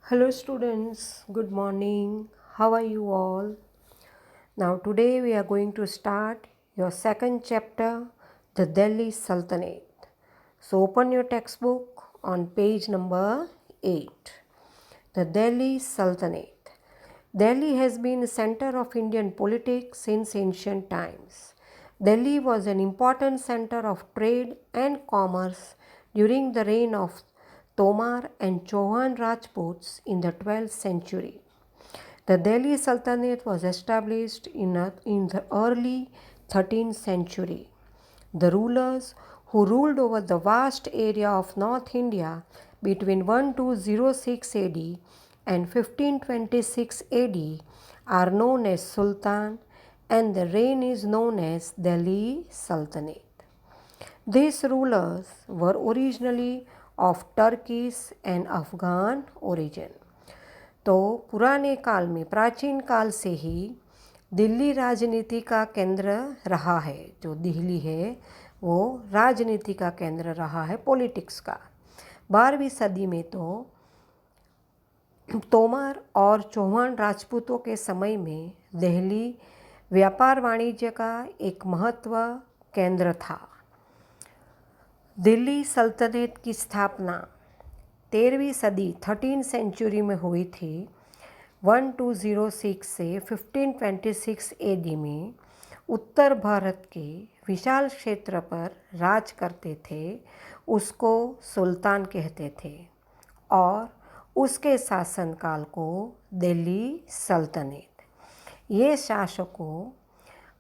Hello students, good morning. How are you all? Now today we are going to start your second chapter, the Delhi Sultanate. So open your textbook on page number 8. The Delhi Sultanate. Delhi has been a center of Indian politics since ancient times. Delhi was an important center of trade and commerce during the reign of Tomar and Chauhan Rajputs in the 12th century. The Delhi Sultanate was established in the early 13th century. The rulers who ruled over the vast area of North India between 1206 AD and 1526 AD are known as Sultan, and the reign is known as Delhi Sultanate. These rulers were originally of Turkish and Afghan origin. तो पुराने काल में प्राचीन काल से ही दिल्ली राजनीति का केंद्र रहा है। जो दिल्ली है वो राजनीति का केंद्र रहा है, पॉलिटिक्स का। 12वीं सदी में तो तोमर और चौहान राजपूतों के समय में दिल्ली व्यापार वाणिज्य का एक महत्व केंद्र था। दिल्ली सल्तनत की स्थापना 13वीं सदी 13 सेंचुरी में हुई थी। 1206 से 1526 एडी में उत्तर भारत के विशाल क्षेत्र पर राज करते थे, उसको सुल्तान कहते थे और उसके शासनकाल को दिल्ली सल्तनत। ये शासकों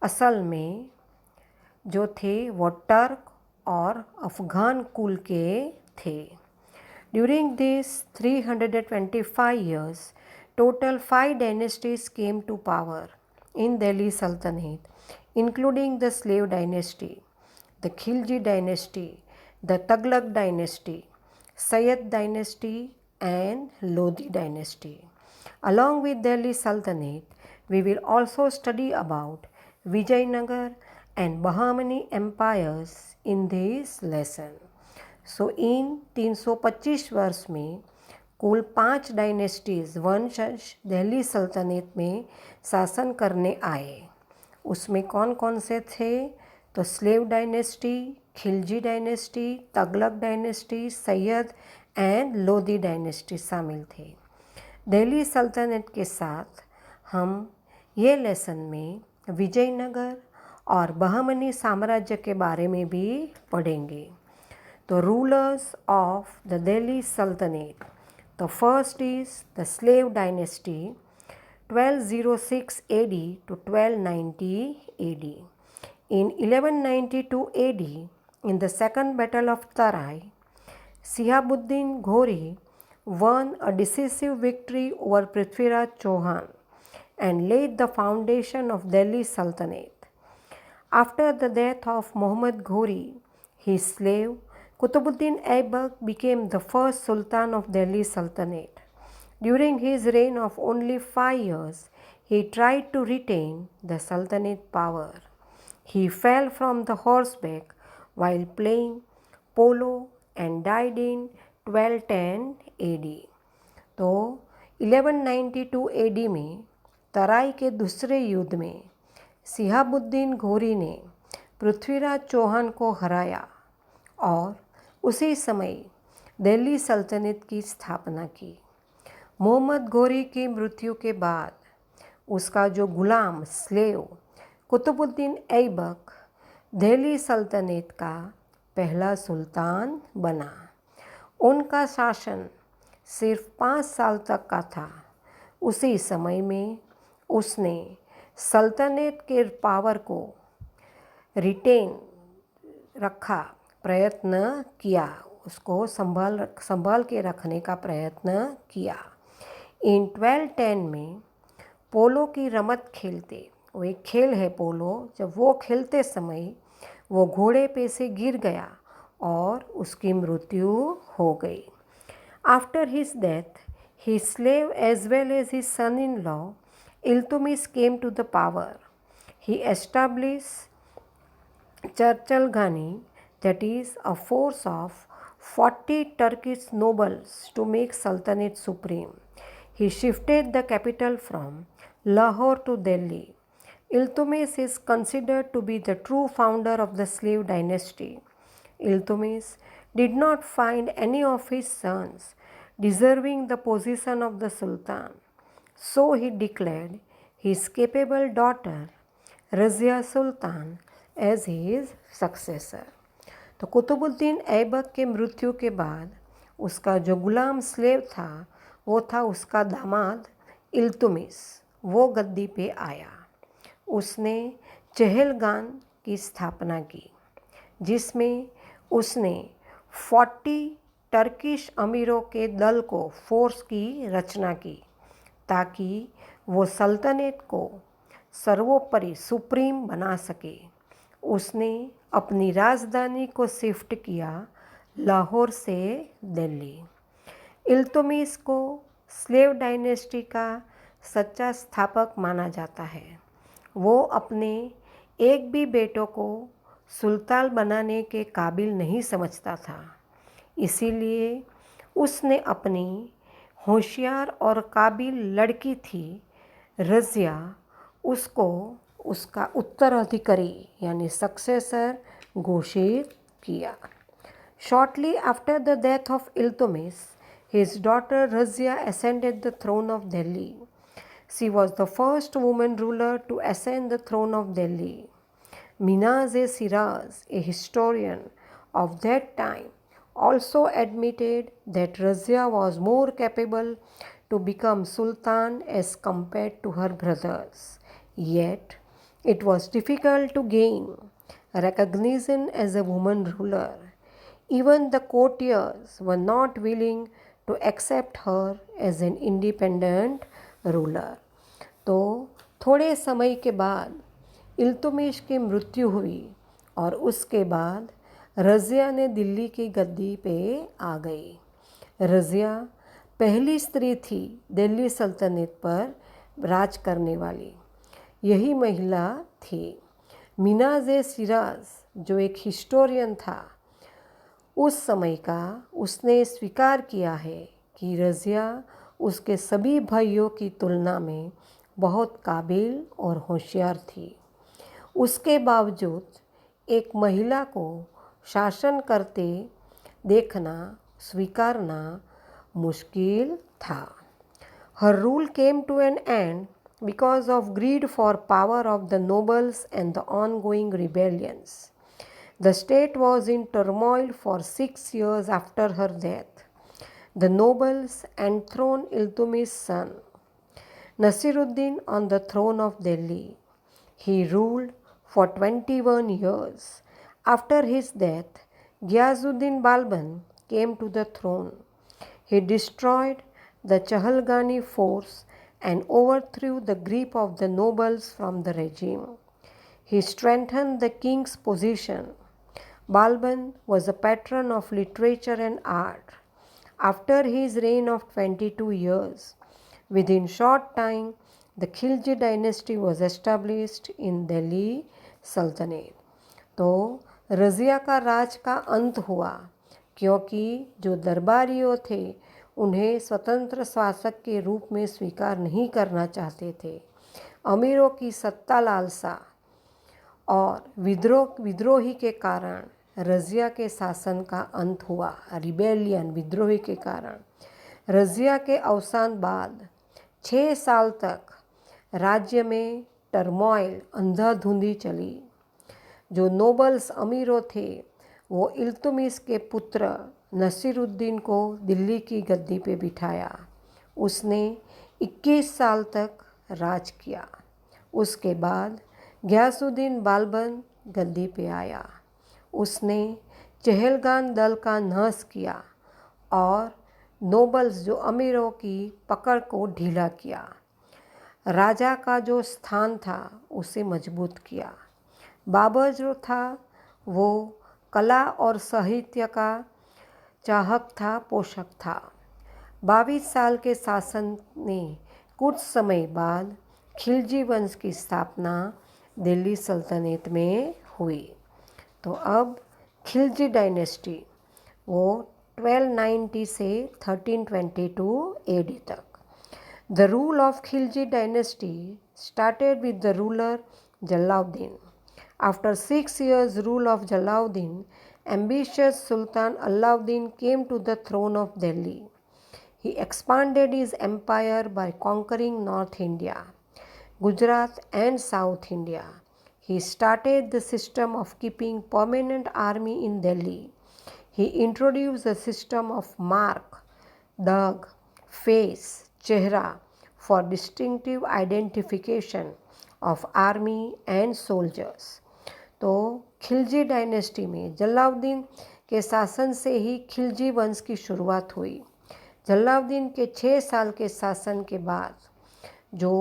असल में जो थे वो टर्क और अफ़गान कुल के थे। During these 325 years, total 5 dynasties came to power in Delhi Sultanate, including the Slave dynasty, the Khilji dynasty, the Tughlaq dynasty, Sayyid dynasty, and Lodi dynasty. Along with Delhi Sultanate, we will also study about Vijayanagar and Bahmani empires in this lesson. सो इन 325 वर्ष में कुल 5 dynasties वंशज दिल्ली सल्तनत में शासन करने आए। उसमें कौन कौन से थे? तो slave dynasty, Khilji dynasty, Tughlaq dynasty, Sayyid and Lodi dynasty शामिल थे। दिल्ली सल्तनत के साथ हम ये लेसन में विजयनगर और बहमनी साम्राज्य के बारे में भी पढ़ेंगे। The rulers of the Delhi Sultanate. The first is the Slave dynasty, 1206 AD to 1290 AD. In 1192 AD, in the Second Battle of Tarai, Sihabuddin Ghori won a decisive victory over Prithviraj Chauhan and laid the foundation of Delhi Sultanate. After the death of Muhammad Ghori, his slave Qutbuddin Aibak became the first Sultan of Delhi Sultanate. During his reign of only 5 years, he tried to retain the Sultanate power. He fell from the horseback while playing polo and died in 1210 AD. तो 1192 AD में तराई के दूसरे युद्ध में सिहाबुद्दीन घोरी ने पृथ्वीराज चौहान को हराया और उसी समय दिल्ली सल्तनत की स्थापना की। मोहम्मद घोरी की मृत्यु के बाद उसका जो गुलाम स्लेव कुतुबुद्दीन ऐबक दिल्ली सल्तनत का पहला सुल्तान बना। उनका शासन सिर्फ 5 साल तक का था। उसी समय में उसने सल्तनत के पावर को रिटेन रखा, प्रयत्न किया, उसको संभाल के रखने का प्रयत्न किया। इन 1210 में पोलो की रमत खेलते, वो एक खेल है पोलो, जब वो खेलते समय वो घोड़े पे से गिर गया और उसकी मृत्यु हो गई। After his death his slave as well as his son in law Iltutmish came to the power. He establish चर्चल गानी, that is a force of 40 Turkish nobles to make Sultanate supreme. He shifted the capital from Lahore to Delhi. Iltutmish is considered to be the true founder of the slave dynasty. Iltutmish did not find any of his sons deserving the position of the Sultan, so he declared his capable daughter Razia Sultan as his successor. तो कुतुबुद्दीन ऐबक के मृत्यु के बाद उसका जो गुलाम slave था वो था उसका दामाद इल्तुमिश। वो गद्दी पे आया। उसने चहलगान की स्थापना की जिसमें उसने 40 टर्किश अमीरों के दल को फोर्स की रचना की ताकि वो सल्तनत को सर्वोपरि सुप्रीम बना सके। उसने अपनी राजधानी को शिफ्ट किया लाहौर से दिल्ली। इल्तुमिश को स्लेव डायनेस्टी का सच्चा स्थापक माना जाता है। वो अपने एक भी बेटों को सुल्तान बनाने के काबिल नहीं समझता था, इसीलिए उसने अपनी होशियार और काबिल लड़की थी रज़िया, उसको उसका उत्तराधिकारी यानी सक्सेसर घोषित किया। Shortly after the death of Iltutmish, his daughter Razia ascended the throne of Delhi. She was the first woman ruler to ascend the throne of Delhi. Minaz-e-Siraz, a historian of that time, also admitted that Razia was more capable to become sultan as compared to her brothers. Yet, it was difficult to gain recognition as a woman ruler. Even the courtiers were not willing to accept her as an independent ruler. तो थोड़े समय के बाद इल्तुमिश की मृत्यु हुई और उसके बाद रज़िया ने दिल्ली की गद्दी पे आ गई। रज़िया पहली स्त्री थी दिल्ली सल्तनत पर राज करने वाली। यही महिला थी। मिनाज़-ए-सिराज जो एक हिस्टोरियन था उस समय का, उसने स्वीकार किया है कि रज़िया उसके सभी भाइयों की तुलना में बहुत काबिल और होशियार थी। उसके बावजूद एक महिला को शासन करते देखना स्वीकारना मुश्किल था। Her rule came to an end because of greed for power of the nobles and the ongoing rebellions. The state was in turmoil for 6 years after her death. The nobles enthroned Iltutmish's son, Nasiruddin, on the throne of Delhi. He ruled for 21 years. After his death, Ghiasuddin Balban came to the throne. He destroyed the Chahalgani force and overthrew the grip of the nobles from the regime. He strengthened the king's position. Balban was a patron of literature and art. After his reign of 22 years, within short time, the Khilji dynasty was established in Delhi Sultanate. तो रज़िया का राज का अंत हुआ क्योंकि जो दरबारियों थे उन्हें स्वतंत्र शासक के रूप में स्वीकार नहीं करना चाहते थे। अमीरों की सत्ता लालसा और विद्रोही के कारण रज़िया के शासन का अंत हुआ। रिबेलियन विद्रोही के कारण रज़िया के अवसान बाद 6 साल तक राज्य में टर्मोइल अंधाधुंधी चली। जो नोबल्स अमीरों थे वो इल्तुमिश के पुत्र नसीरुद्दीन को दिल्ली की गद्दी पे बिठाया। उसने 21 साल तक राज किया। उसके बाद गियासुद्दीन बाल्बन गद्दी पे आया। उसने चहलगान दल का नाश किया और नोबल्स जो अमीरों की पकड़ को ढीला किया। राजा का जो स्थान था उसे मजबूत किया। बाबर जो था वो कला और साहित्य का चाहक था, पोषक था। 22 साल के शासन ने कुछ समय बाद खिलजी वंश की स्थापना दिल्ली सल्तनत में हुई। तो अब खिलजी डायनेस्टी वो 1290 से 1322 AD तक। The rule of Khilji dynasty started with the ruler Jalauddin. After 6 years' rule of Jalauddin, ambitious Sultan Alauddin came to the throne of Delhi. He expanded his empire by conquering North India, Gujarat and South India. He started the system of keeping permanent army in Delhi. He introduced the system of mark, dag, face, chehra for distinctive identification of army and soldiers. तो Khilji dynasty में जलाउद्दीन के शासन से ही खिलजी वंश की शुरुआत हुई। जलाउद्दीन के 6 साल के शासन के बाद जो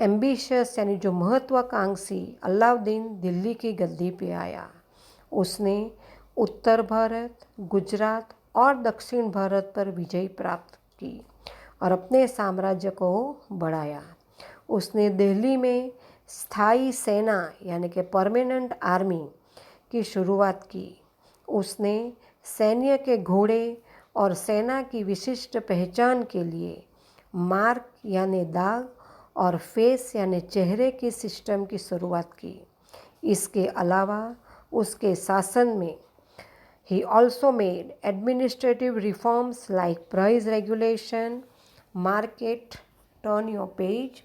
एम्बिशियस यानी जो महत्वाकांक्षी अलाउद्दीन दिल्ली की गद्दी पे आया, उसने उत्तर भारत, गुजरात और दक्षिण भारत पर विजय प्राप्त की और अपने साम्राज्य को बढ़ाया। उसने दिल्ली में स्थायी सेना यानी कि परमानेंट आर्मी की शुरुआत की। उसने सैन्य के घोड़े और सेना की विशिष्ट पहचान के लिए मार्क यानी दाग और फेस यानी चेहरे की सिस्टम की शुरुआत की। इसके अलावा उसके शासन में he also made administrative reforms like price regulation, market, turn your page,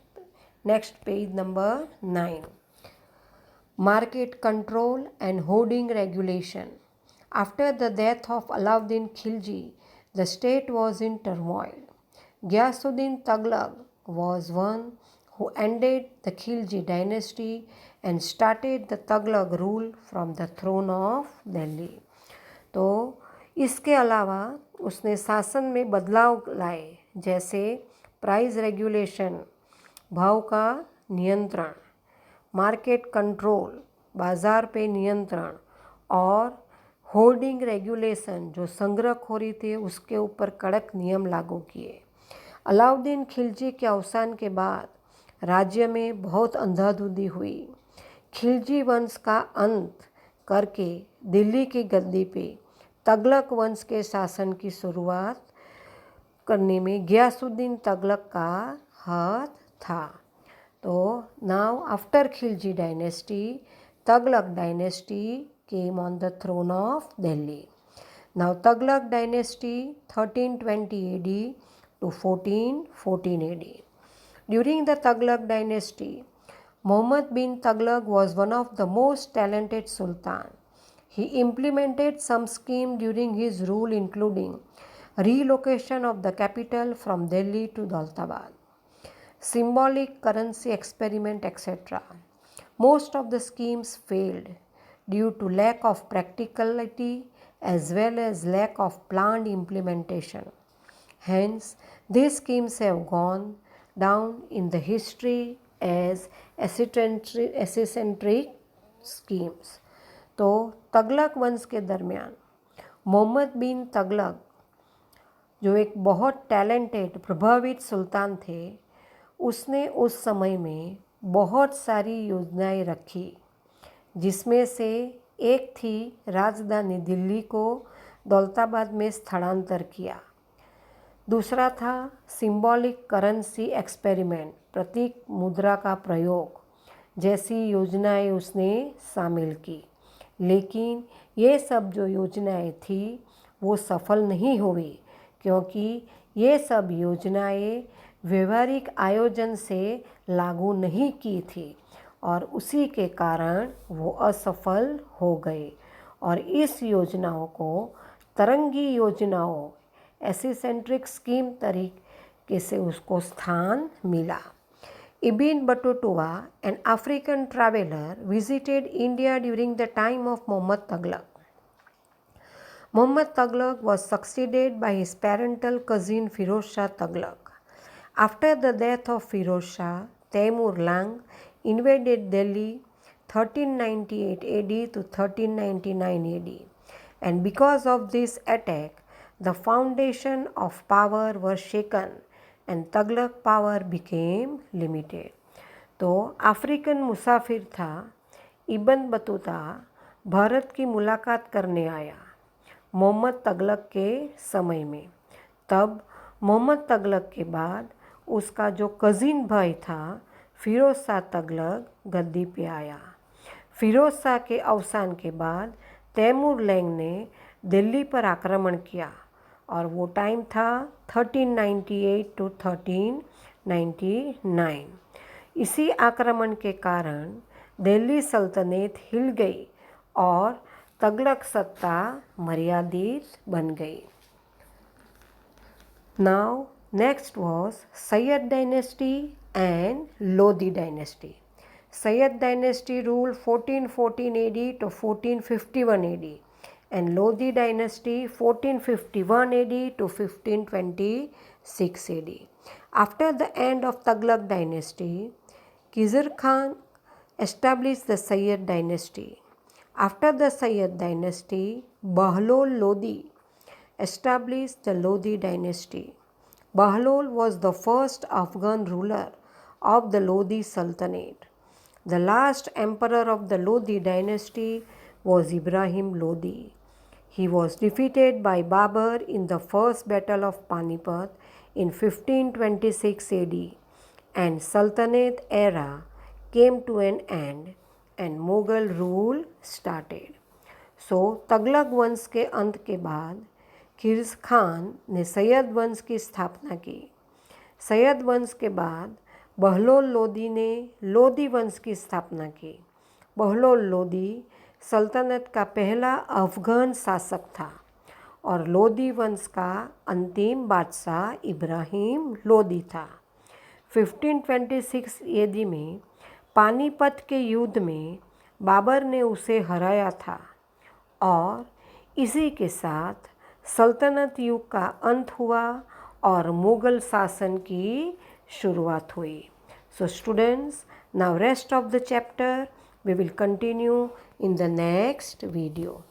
next page number 9, market control and hoarding regulation. After the death of Alauddin Khilji, the state was in turmoil. Ghiyasuddin Tughlaq was one who ended the Khilji dynasty and started the Tughlaq rule from the throne of Delhi. तो इसके अलावा उसने शासन में बदलाव लाए, जैसे price regulation, भाव का नियंत्रण, मार्केट कंट्रोल, बाज़ार पे नियंत्रण और होर्डिंग रेगुलेशन जो संग्रहखोरी थी उसके ऊपर कड़क नियम लागू किए। अलाउद्दीन खिलजी के अवसान के बाद राज्य में बहुत अंधाधुंधी हुई। खिलजी वंश का अंत करके दिल्ली की गद्दी पे तगलक वंश के शासन की शुरुआत करने में गियासुद्दीन तगलक का हाथ था। तो now after Khilji dynasty, Tughlaq dynasty came on the throne of Delhi. Now Tughlaq dynasty 1320 AD to 1414 AD. During the Tughlaq dynasty, Muhammad bin Tughlaq was one of the most talented sultan. He implemented some scheme during his rule including relocation of the capital from Delhi to Daulatabad, symbolic currency experiment, etc. Most of the schemes failed due to lack of practicality as well as lack of planned implementation. Hence, these schemes have gone down in the history as eccentric schemes. तो तगलक वंश के दरमियान मोहम्मद बिन तगलक जो एक बहुत talented प्रभावित सुल्तान थे, उसने उस समय में बहुत सारी योजनाएं रखी, जिसमें से एक थी राजधानी दिल्ली को दौलताबाद में स्थानांतर किया। दूसरा था सिंबॉलिक करेंसी एक्सपेरिमेंट, प्रतीक मुद्रा का प्रयोग जैसी योजनाएं उसने शामिल की। लेकिन ये सब जो योजनाएं थी वो सफल नहीं हुई, क्योंकि ये सब योजनाएं व्यवहारिक आयोजन से लागू नहीं की थी और उसी के कारण वो असफल हो गए और इस योजनाओं को तरंगी योजनाओं, एसिसेंट्रिक स्कीम तरीके से उसको स्थान मिला। Ibn Battuta, an African traveler, visited India during the time of Muhammad Tughlaq. Muhammad Tughlaq was succeeded by his parental cousin Firoz Shah Tughlaq. After the death of Firoz Shah, Taimur Lang invaded Delhi 1398 AD to 1399 AD, and because of this attack, the foundation of power was shaken and Tughlaq power became limited. तो African मुसाफिर था Ibn Battuta Bharat की मुलाकात करने आया। मोहम्मद तगलक के समय में। तब मोहम्मद तगलक के बाद उसका जो कज़िन भाई था फ़िरोज़ शाह तगलक गद्दी पे आया। फ़िरोज़ शाह के अवसान के बाद तैमूर लैंग ने दिल्ली पर आक्रमण किया और वो टाइम था 1398 to 1399। इसी आक्रमण के कारण दिल्ली सल्तनत हिल गई और तगलक सत्ता मर्यादित बन गई। Now next was Sayyid dynasty and Lodi dynasty. Sayyid dynasty ruled 1414 AD to 1451 AD and Lodi dynasty 1451 AD to 1526 AD. After the end of Tughlaq dynasty, Khizr Khan established the Sayyid dynasty. After the Sayyid dynasty, Bahlol Lodi established the Lodi dynasty. Bahlol was the first Afghan ruler of the Lodi Sultanate. The last emperor of the Lodi dynasty was Ibrahim Lodi. He was defeated by Babur in the first battle of Panipat in 1526 AD and Sultanate era came to an end and Mughal rule started. So तगलक वंश के अंत के बाद खिज़र खान ने सैयद वंश की स्थापना की। सैयद वंश के बाद बहलोल लोदी ने लोदी वंश की स्थापना की। बहलोल लोदी सल्तनत का पहला अफ़गान शासक था और लोदी वंश का अंतिम बादशाह इब्राहिम लोदी था। 1526 AD में पानीपत के युद्ध में बाबर ने उसे हराया था और इसी के साथ सल्तनत युग का अंत हुआ और मुग़ल शासन की शुरुआत हुई। So students, now rest of the chapter we will continue in the next video.